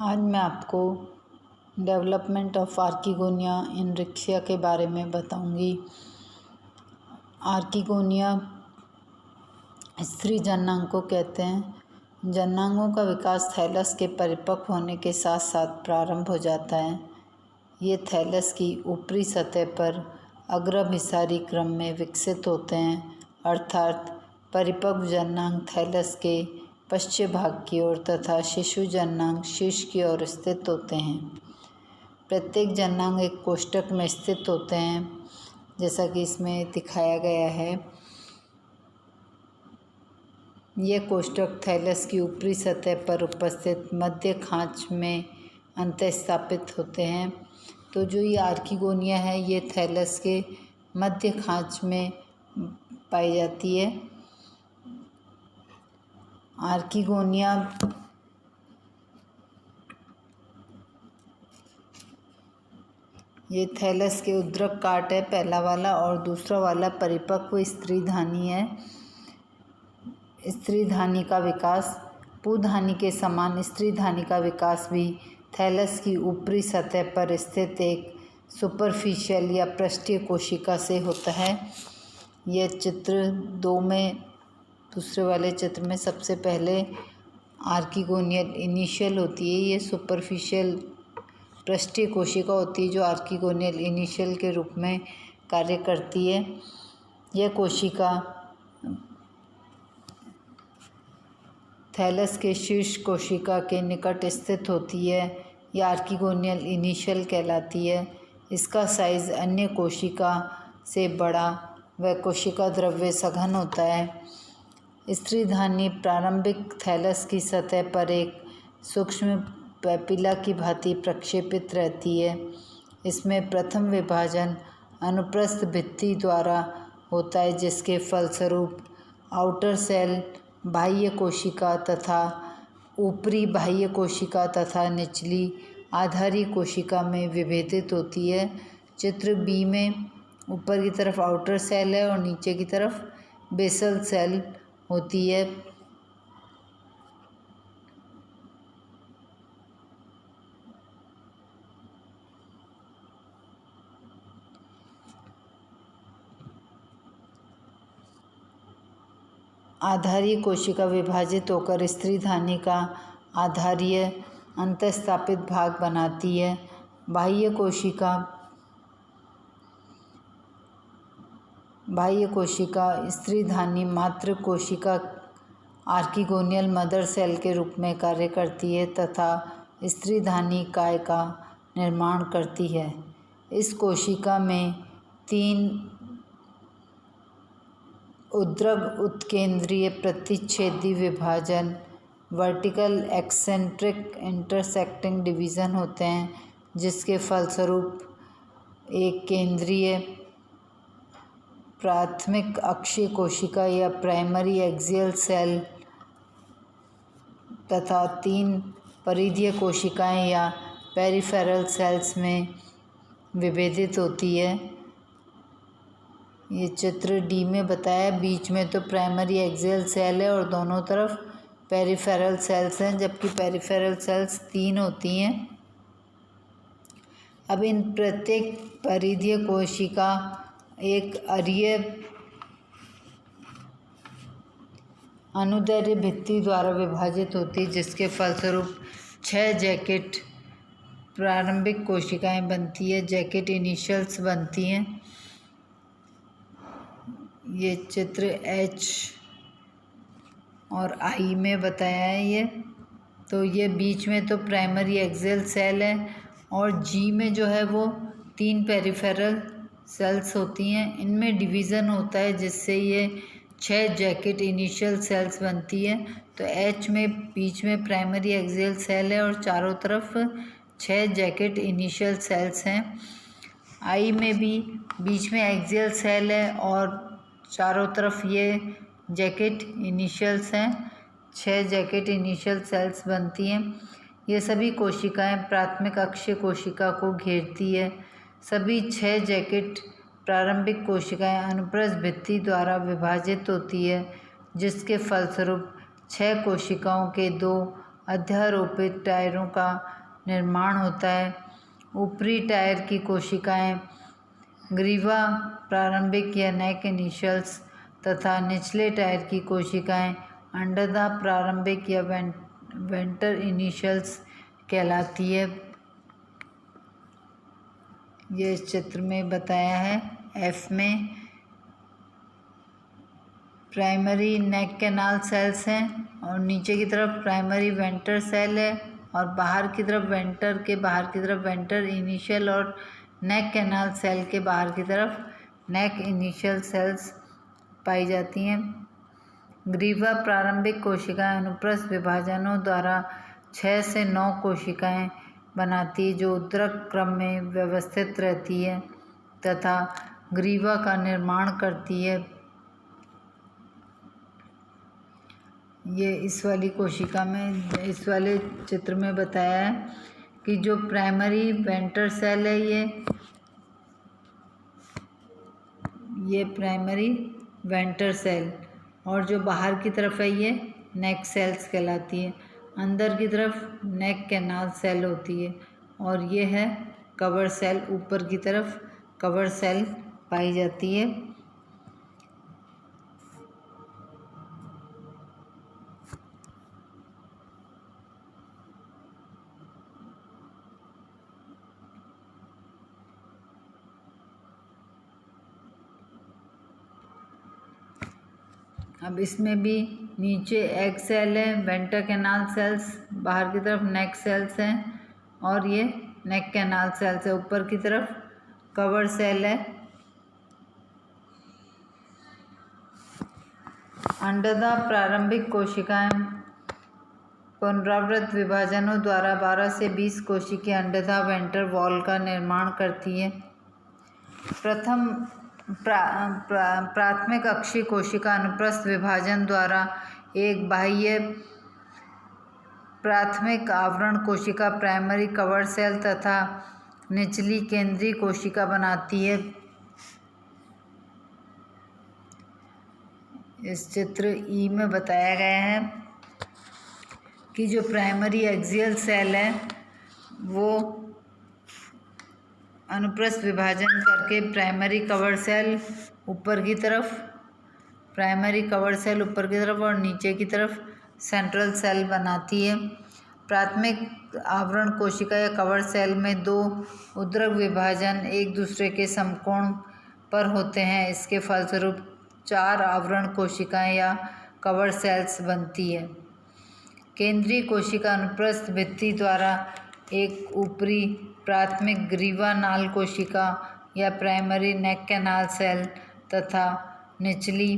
आज मैं आपको डेवलपमेंट ऑफ आर्किगोनिया इन रिक्शिया के बारे में बताऊंगी। आर्किगोनिया स्त्री जननांग को कहते हैं। जननांगों का विकास थैलस के परिपक्व होने के साथ साथ प्रारंभ हो जाता है। ये थैलस की ऊपरी सतह पर अग्रभिसारी क्रम में विकसित होते हैं, अर्थात परिपक्व जननांग थैलस के पश्चिम भाग की ओर तथा शिशु जननांग शीर्ष की ओर स्थित होते हैं। प्रत्येक जननांग एक कोष्ठक में स्थित होते हैं, जैसा कि इसमें दिखाया गया है। ये कोष्ठक थैलस की ऊपरी सतह पर उपस्थित मध्य खांच में अंतःस्थापित होते हैं। तो जो ये आर्किगोनिया है, ये थैलस के मध्य खांच में पाई जाती है। आर्किगोनिया ये थैलस के उद्रक काट है, पहला वाला, और दूसरा वाला परिपक्व स्त्रीधानी है। स्त्रीधानी का विकास पुंधानी के समान स्त्रीधानी का विकास भी थैलस की ऊपरी सतह पर स्थित एक सुपरफिशियल या पृष्ठीय कोशिका से होता है। यह चित्र 2 में, दूसरे वाले चित्र में सबसे पहले आर्किगोनियल इनिशियल होती है। ये सुपरफिशियल पृष्ठीय कोशिका होती है जो आर्किगोनियल इनिशियल के रूप में कार्य करती है। यह कोशिका थैलस के शीर्ष कोशिका के निकट स्थित होती है। यह आर्किगोनियल इनिशियल कहलाती है। इसका साइज अन्य कोशिका से बड़ा व कोशिका द्रव्य सघन होता है। स्त्रीधानी प्रारंभिक थैलस की सतह पर एक सूक्ष्म पैपिला की भांति प्रक्षेपित रहती है। इसमें प्रथम विभाजन अनुप्रस्थ भित्ति द्वारा होता है, जिसके फलस्वरूप आउटर सेल बाह्य कोशिका तथा ऊपरी बाह्य कोशिका तथा निचली आधारी कोशिका में विभेदित होती है। चित्र बी में ऊपर की तरफ आउटर सेल है और नीचे की तरफ बेसल सेल होती है। आधारीय कोशिका विभाजित होकर स्त्रीधानी का आधारीय अंतःस्थापित भाग बनाती है। बाह्य कोशिका स्त्रीधानी मातृ कोशिका आर्किगोनियल मदर सेल के रूप में कार्य करती है तथा स्त्रीधानी काय का निर्माण करती है। इस कोशिका में 3 उद्रग उत्केंद्रीय प्रतिच्छेदी विभाजन वर्टिकल एक्सेंट्रिक इंटरसेक्टिंग डिवीज़न होते हैं, जिसके फलस्वरूप एक केंद्रीय प्राथमिक अक्षीय कोशिका या प्राइमरी एक्सियल सेल तथा 3 परिधीय कोशिकाएं या पेरिफेरल सेल्स में विभेदित होती है। ये चित्र डी में बताया। बीच में तो प्राइमरी एक्सियल सेल है और दोनों तरफ पेरिफेरल सेल्स हैं, जबकि पेरिफेरल सेल्स 3 होती हैं। अब इन प्रत्येक परिधीय कोशिका एक अरीय अनुदैर्ध्य भित्ति द्वारा विभाजित होती है, जिसके फलस्वरूप 6 जैकेट प्रारंभिक कोशिकाएं बनती है, जैकेट इनिशियल्स बनती हैं। ये चित्र एच और आई में बताया है। ये तो ये बीच में तो प्राइमरी एक्सियल सेल है और जी में जो है वो 3 पेरिफेरल सेल्स होती हैं। इनमें डिवीज़न होता है, जिससे ये 6 जैकेट इनिशियल सेल्स बनती है। तो एच में बीच में प्राइमरी एक्सियल सेल है और चारों तरफ 6 जैकेट इनिशियल सेल्स हैं। आई में भी बीच में एक्सियल सेल है और चारों तरफ ये जैकेट इनिशियल्स हैं। 6 जैकेट इनिशियल सेल्स बनती हैं। ये सभी कोशिकाएं प्राथमिक अक्षीय कोशिका को घेरती है। सभी 6 जैकेट प्रारंभिक कोशिकाएं अनुप्रस्थ भित्ति द्वारा विभाजित होती है, जिसके फलस्वरूप 6 कोशिकाओं के 2 अध्यारोपित टायरों का निर्माण होता है। ऊपरी टायर की कोशिकाएं ग्रीवा प्रारंभिक या नेक इनिशियल्स तथा निचले टायर की कोशिकाएं अंडरदा प्रारंभिक या वेंटर इनिशियल्स कहलाती है। ये इस चित्र में बताया है। एफ में प्राइमरी नेक कैनाल सेल्स हैं और नीचे की तरफ प्राइमरी वेंटर सेल है और बाहर की तरफ बाहर की तरफ वेंटर इनिशियल और नेक कैनाल सेल के बाहर की तरफ नेक इनिशियल सेल्स पाई जाती हैं। ग्रीवा प्रारंभिक कोशिकाएं अनुप्रस्थ विभाजनों द्वारा 6 से 9 कोशिकाएं बनाती है जो उद्रक क्रम में व्यवस्थित रहती है तथा ग्रीवा का निर्माण करती है। ये इस वाली कोशिका में, इस वाले चित्र में बताया है कि जो प्राइमरी वेंटर सेल है ये प्राइमरी वेंटर सेल और जो बाहर की तरफ है ये नेक सेल्स कहलाती है। अंदर की तरफ नेक कैनाल सेल होती है और ये है कवर सेल। ऊपर की तरफ कवर सेल पाई जाती है। अब इसमें भी नीचे एग सेल है, वेंटर कैनाल सेल्स, बाहर की तरफ नेक सेल्स हैं और ये नेक कैनाल सेल्स है। ऊपर की तरफ कवर सेल है। अंडदा प्रारंभिक कोशिकाएं पुनरावृत्त विभाजनों द्वारा 12 से 20 कोशिकीय अंडदा वेंटर वॉल का निर्माण करती है। प्रथम प्राथमिक अक्षीय कोशिका अनुप्रस्थ विभाजन द्वारा एक बाह्य प्राथमिक आवरण कोशिका प्राइमरी कवर सेल तथा निचली केंद्रीय कोशिका बनाती है। इस चित्र ई में बताया गया है कि जो प्राइमरी एक्सियल सेल है वो अनुप्रस्थ विभाजन करके प्राइमरी कवर सेल ऊपर की तरफ और नीचे की तरफ सेंट्रल सेल बनाती है। प्राथमिक आवरण कोशिका या कवर सेल में 2 उद्रक विभाजन एक दूसरे के समकोण पर होते हैं। इसके फलस्वरूप 4 आवरण कोशिकाएं या कवर सेल्स बनती है। केंद्रीय कोशिका अनुप्रस्थ भित्ति द्वारा एक ऊपरी प्राथमिक ग्रीवा नाल कोशिका या प्राइमरी नेक कैनाल सेल तथा निचली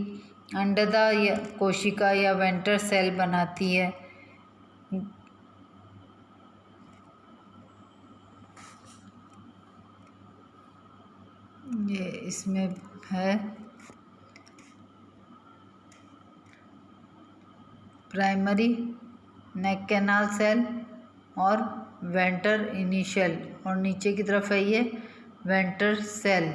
अंडदा कोशिका या वेंटर सेल बनाती है। ये इसमें है प्राइमरी नेक कैनाल सेल और वेंटर इनिशियल और नीचे की तरफ है ये वेंटर सेल।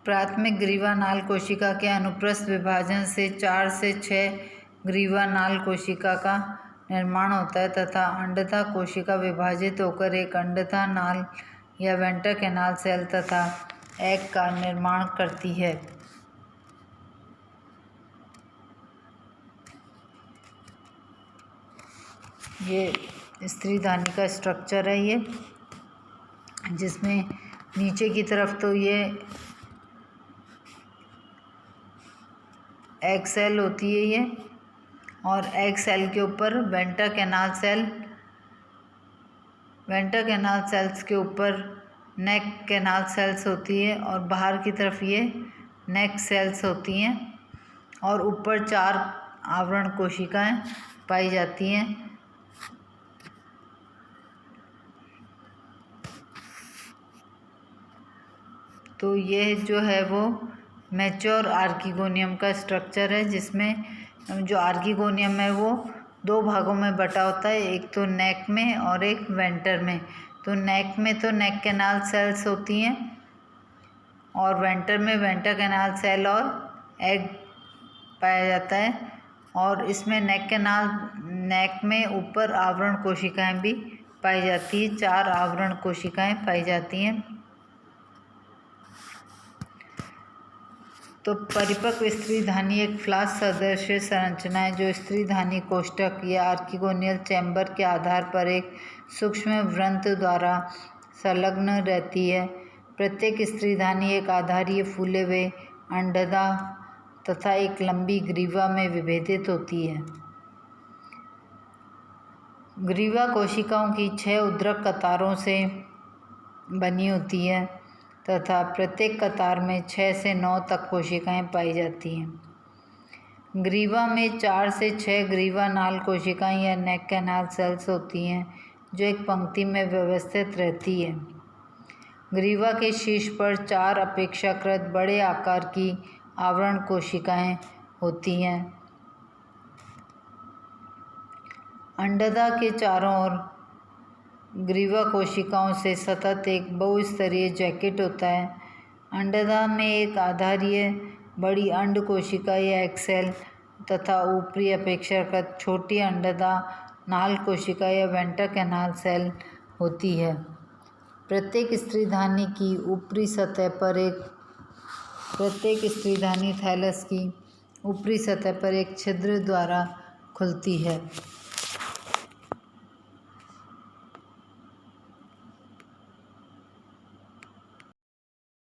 प्राथमिक ग्रीवा नाल कोशिका के अनुप्रस्थ विभाजन से 4 से 6 ग्रीवा नाल कोशिका का निर्माण होता है तथा अंडदा कोशिका विभाजित होकर एक अंडदा नाल या वेंटर कैनाल सेल तथा एग का निर्माण करती है। ये स्त्रीधानी का स्ट्रक्चर है ये, जिसमें नीचे की तरफ तो ये एग सेल होती है ये, और एग सेल के ऊपर वेंटर कैनाल सेल्स के ऊपर नेक कैनाल सेल्स होती है और बाहर की तरफ ये नेक सेल्स होती हैं और ऊपर 4 आवरण कोशिकाएं पाई जाती हैं। तो ये जो है वो मैच्योर आर्किगोनियम का स्ट्रक्चर है, जिसमें जो आर्किगोनियम है वो 2 भागों में बटा होता है, एक तो नेक में और एक वेंटर में। तो नेक में तो नेक कैनाल सेल्स होती हैं और वेंटर में वेंटर कैनाल सेल और एग पाया जाता है और इसमें नेक में ऊपर आवरण कोशिकाएं भी पाई जाती है। 4 आवरण कोशिकाएं पाई जाती हैं। तो परिपक्व स्त्रीधानी एक फ्लास्क सदृश संरचना है जो स्त्रीधानी कोष्ठक या आर्किगोनियल चैम्बर के आधार पर एक सूक्ष्म वृंत द्वारा संलग्न रहती है। प्रत्येक स्त्रीधानी एक आधारीय फूले हुए अंडदा तथा एक लंबी ग्रीवा में विभेदित होती है। ग्रीवा कोशिकाओं की 6 उद्रक कतारों से बनी होती है तथा प्रत्येक कतार में 6 से 9 तक कोशिकाएं पाई जाती हैं। ग्रीवा में 4 से 6 ग्रीवा नाल कोशिकाएं या नेक कैनाल सेल्स होती हैं जो एक पंक्ति में व्यवस्थित रहती है। ग्रीवा के शीर्ष पर 4 अपेक्षाकृत बड़े आकार की आवरण कोशिकाएं होती हैं। अंडदा के चारों ओर ग्रीवा कोशिकाओं से सतत एक बहुस्तरीय जैकेट होता है। अंडदा में एक आधारीय बड़ी अंड कोशिका या एक्सेल तथा ऊपरी अपेक्षाकृत छोटी अंडदा नाल कोशिका या वेंटर कैनाल सेल होती है। प्रत्येक स्त्रीधानी की ऊपरी सतह पर प्रत्येक स्त्रीधानी थैलस की ऊपरी सतह पर एक छिद्र द्वारा खुलती है।